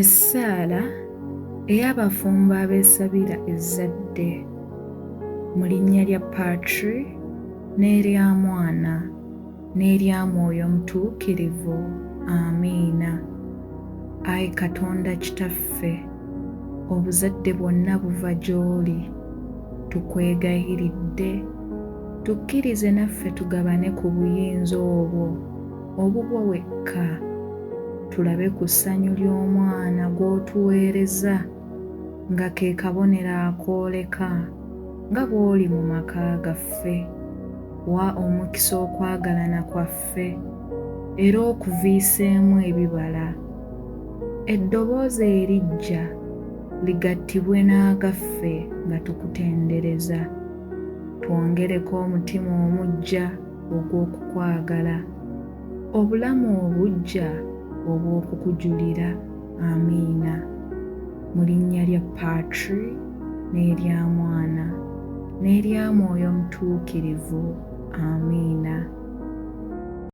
Essaala ey'abafumbo abeesabira ezzadde mu linnya lya Patri n'erya Mwana n'erya Mwoyo Omutuukirivu. Amiina. Ayi Katonda Kitaffe, obuzadde bwonna buva gy'oli. Tukwegayiridde tukkirize naffe tugabane ku buyinza obwo obubwo wekka, tulabe ku ssanyu ly'Omwana gw'otuweereza nga ke kabonero akooleka nga bw'oli mu maka gaffe. Wa omukisa okwagalana kwaffe era okuviiseemu ebibala. Eddoboozi eriggya ligattibwe n'agaffe nga tukutendereza. Twongereko omutima omuggya ogw'okukwagala, obulamu obuggya obw'okukujulira. Amiina. Mu linnya lya Patri n'erya Mwana n'erya Mwoyo Omutuukirivu. Amiina.